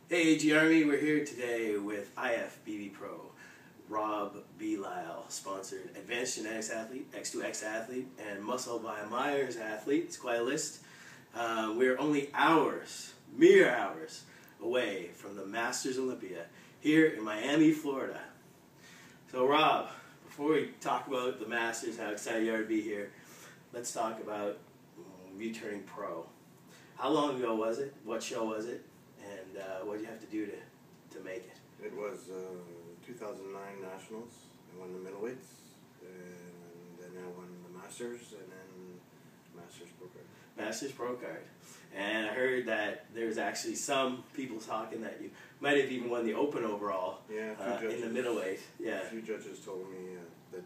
Hey Jeremy, we're here today with IFBB Pro, Rob Belisle, sponsored Advanced Genetics athlete, X2X athlete, and Muscle by Myers athlete. It's quite a list. We're only hours, mere hours, away from the Masters Olympia here in Miami, Florida. So Rob, before we talk about the Masters, how excited you are to be here, let's talk about you turning pro. How long ago was it? What show was it? And what did you have to do to make it? It was 2009 Nationals. I won the middleweights, and then I won the Masters, and then Masters Pro Card. Masters Pro Card. And I heard that there's actually some people talking that you might have even won the Open overall. Yeah, in the middleweight. Yeah. A few judges told me that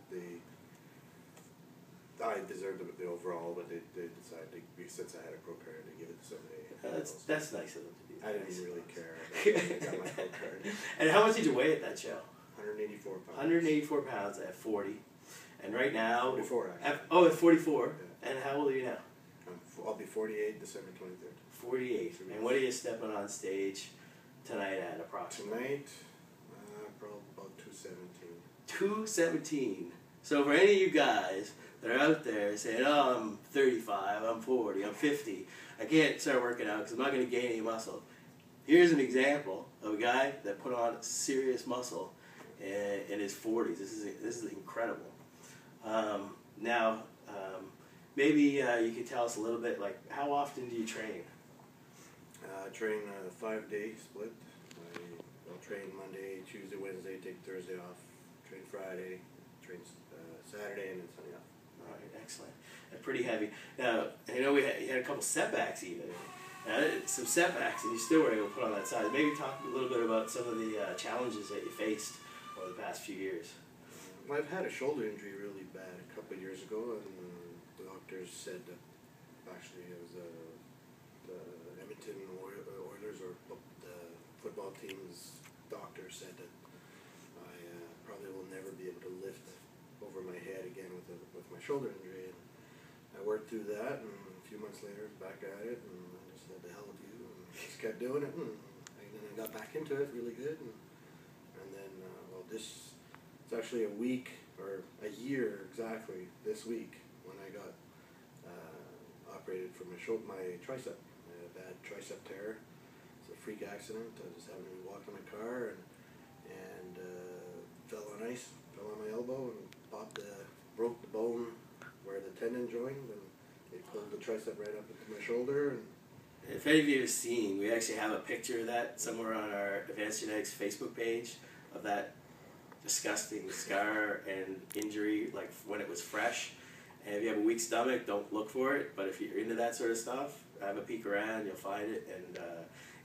I deserved the overall, but they decided, since I had a pro card, to give it to somebody. That's nice of them to do. I didn't really care. I got my pro card. And how much did you weigh at that show? 184 pounds. 184 pounds at 40. And right now... 44, actually. At 44. Yeah. And how old are you now? I'll be 48 December 23rd. 48. And what are you stepping on stage tonight at approximately? Tonight, probably about 217. 217. So for any of you guys that are out there saying, oh, I'm 35, I'm 40, I'm 50, I can't start working out because I'm not going to gain any muscle. Here's an example of a guy that put on serious muscle in his 40s. This is incredible. Maybe you could tell us a little bit, like, how often do you train? I train a 5-day split. I'll train Monday, Tuesday, Wednesday, take Thursday off, train Friday, train Saturday, and then Sunday off. All right, excellent. And pretty heavy. Now, I know you had a couple setbacks even. Some setbacks, and you still were able to put on that size. Maybe talk a little bit about some of the challenges that you faced over the past few years. Well, I've had a shoulder injury really bad a couple of years ago, and the doctors said that actually it was the Edmonton Oilers, or the football team's doctor said that I probably will never be able to lift over my head again with my shoulder injury. And I worked through that, and a few months later, back at it, and I just said, the hell with you, and just kept doing it, and then I got back into it really good, and then, well, it's actually a week, or a year exactly, this week, when I got operated for my tricep. I had a bad tricep tear. It's a freak accident. I just happened to be walking my car, and fell on ice, fell on my elbow, and broke the bone where the tendon joined, and they pulled the tricep right up into my shoulder. And if any of you have seen, we actually have a picture of that somewhere on our Advanced Genetics Facebook page of that disgusting scar and injury, like when it was fresh. And if you have a weak stomach, don't look for it. But if you're into that sort of stuff, have a peek around, you'll find it, and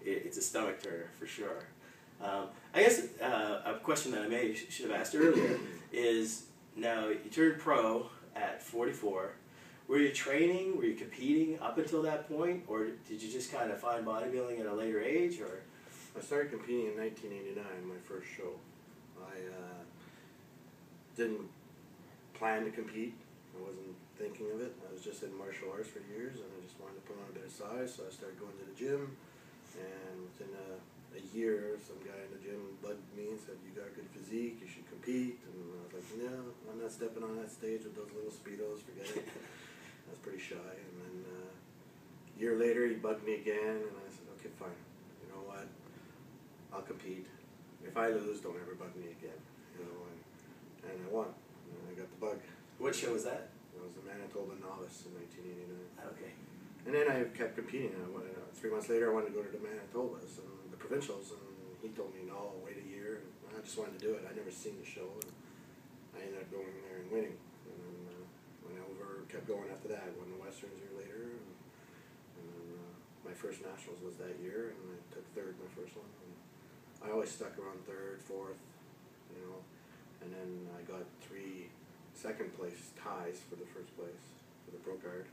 it's a stomach turner for sure. I guess a question that I should have asked earlier is, now you turned pro at 44. Were you training? Were you competing up until that point, or did you just kind of find bodybuilding at a later age? Or I started competing in 1989, my first show. I didn't plan to compete. I wasn't thinking of it. I was just in martial arts for years, and I just wanted to put on a bit of size, so I started going to the gym, and within a year, some guy in the gym bugged me and said, you got a good physique, you should compete, and I was like, no, I'm not stepping on that stage with those little Speedos, forget it. I was pretty shy, and then a year later, he bugged me again, and I said, okay, fine, you know what, I'll compete. If I lose, don't ever bug me again, you know, and I won, and I got the bug. what show was that? It was the Manitoba Novice in 1989. Okay. And then I kept competing. 3 months later, I wanted to go to the Manitobas and the provincials, and he told me, no, wait a year. And I just wanted to do it. I'd never seen the show, and I ended up going there and winning. And then went over, kept going after that. Won the Westerns a year later, and then my first Nationals was that year, and I took third my first one. And I always stuck around third, fourth, you know, and then I got 3 second place ties for the first place for the pro card.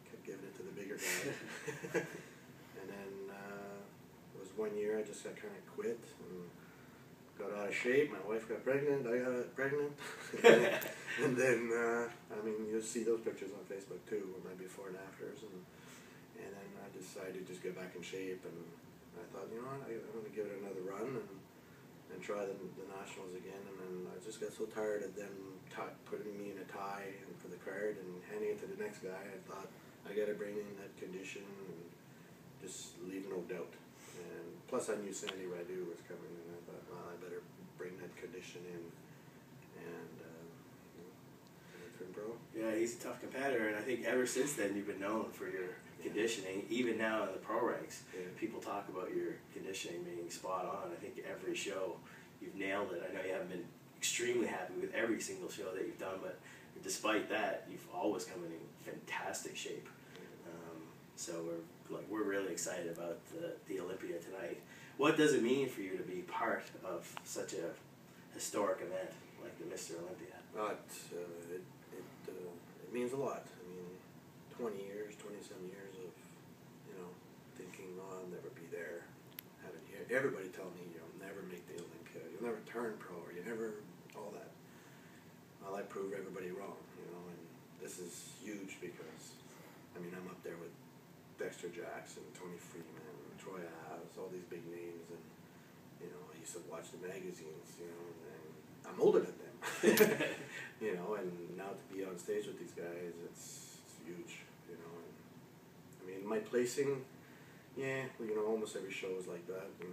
Kept giving it to the bigger guy. And then it was 1 year I just got kind of quit and got out of shape. My wife got pregnant, I got pregnant. And then I mean, you'll see those pictures on Facebook too, with my before and afters, and then I decided to just get back in shape, and I thought, you know what, I'm going to give it another run and try the nationals again. And then I just got so tired of them putting me in a tie and for the card and handing it to the next guy. I thought, I got to bring in that condition and just leave no doubt. And plus I knew Sandy Radu was coming, and I thought, well, I better bring that condition in. And bro. Yeah, he's a tough competitor, and I think ever since then you've been known for your conditioning. Even now in the pro ranks, people talk about your conditioning being spot on. I think every show you've nailed it. I know you haven't been extremely happy with every single show that you've done, but despite that, you've always come in fantastic shape. So we're really excited about the Olympia tonight. What does it mean for you to be part of such a historic event like the Mr. Olympia? It means a lot. I mean, 20 years, 20-some years of, thinking, oh, I'll never be there. Everybody tell me you'll never make the Olympia, you'll never turn pro, or you never, all that. Well, I proved everybody wrong, and this is huge because, I mean, I'm up there with Dexter Jackson, Tony Freeman, Troy Ave, all these big names, and, I used to watch the magazines, and I'm older than them. And now to be on stage with these guys, it's huge, and, I mean, my placing, almost every show is like that, you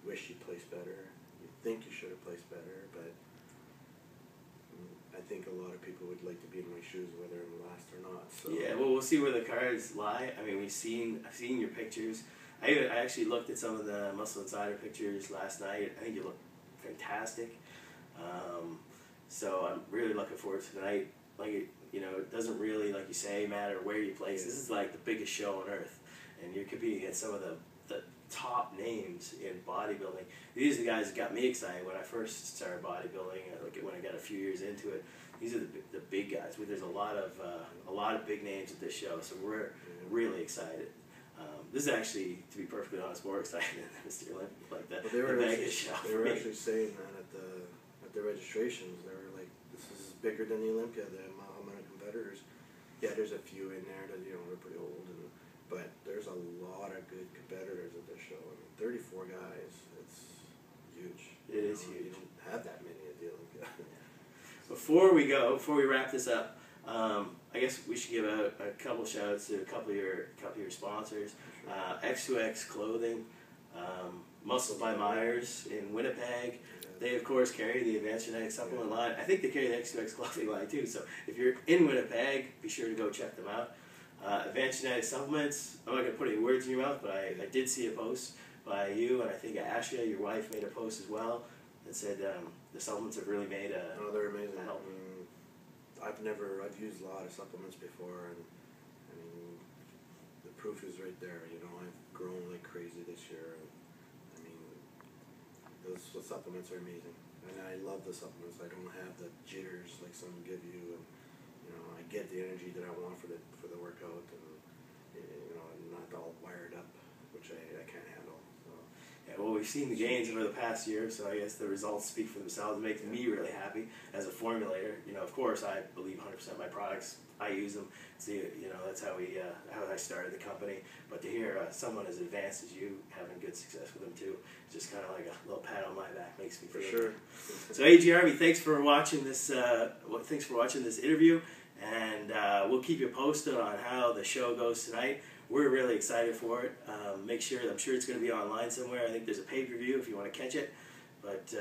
wish you placed better, you think you should have placed better, but I think a lot of people would like to be in my shoes whether I'm last or not. So. Yeah, well, we'll see where the cards lie. I mean, I've seen your pictures. I actually looked at some of the Muscle Insider pictures last night. I think you look fantastic. So I'm really looking forward to tonight. It doesn't really, like you say, matter where you place. This is like the biggest show on earth, and you're competing against some of the top names in bodybuilding. These are the guys that got me excited when I first started bodybuilding. When I got a few years into it, these are the big guys. There's a lot of big names at this show, so we're really excited. This is actually, to be perfectly honest, more exciting than Mr. Olympia, like the Vegas show. They were actually saying that at the registrations. They were like, "This is bigger than the Olympia." The amount of competitors. Yeah, there's a few in there that are pretty old, but there's a lot of good competitors at this show. I mean, 34 guys. It's huge. It is huge. You don't have that many at the Olympia. Before we wrap this up, I guess we should give out a couple shout-outs to a couple of your sponsors. X2X Clothing, Muscle by Myers in Winnipeg. They, of course, carry the Advanced Genetic Supplement line. I think they carry the X2X Clothing line, too. So if you're in Winnipeg, be sure to go check them out. Advanced Genetic Supplements, I'm not going to put any words in your mouth, but I did see a post by you, and I think Asha, your wife, made a post as well that said the supplements have really made a they're amazing. help. I've used a lot of supplements before, and I mean, the proof is right there. I've grown like crazy this year. And, I mean, the supplements are amazing, and I love the supplements. I don't have the jitters like some give you, and I get the energy that I want for the workout, and I'm not all wired up, which I can't handle. So. Yeah, well, we've seen the gains over the past year, so I guess the results speak for themselves. It makes me really happy as a formulator. Of course, I believe 100% my products. I use them. See, that's how I started the company. But to hear someone as advanced as you having good success with them too, it's just kind of like a little pat on my back. Makes me feel good. So, AG Army, thanks for watching this. Thanks for watching this interview, and we'll keep you posted on how the show goes tonight. We're really excited for it. I'm sure it's going to be online somewhere. I think there's a pay-per-view if you want to catch it. But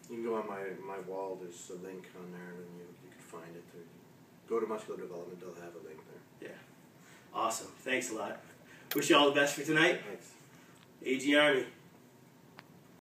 you can go on my wall. There's a link on there, and you can find it. Go to Muscular Development. They'll have a link there. Yeah. Awesome. Thanks a lot. Wish you all the best for tonight. Thanks. AG Army.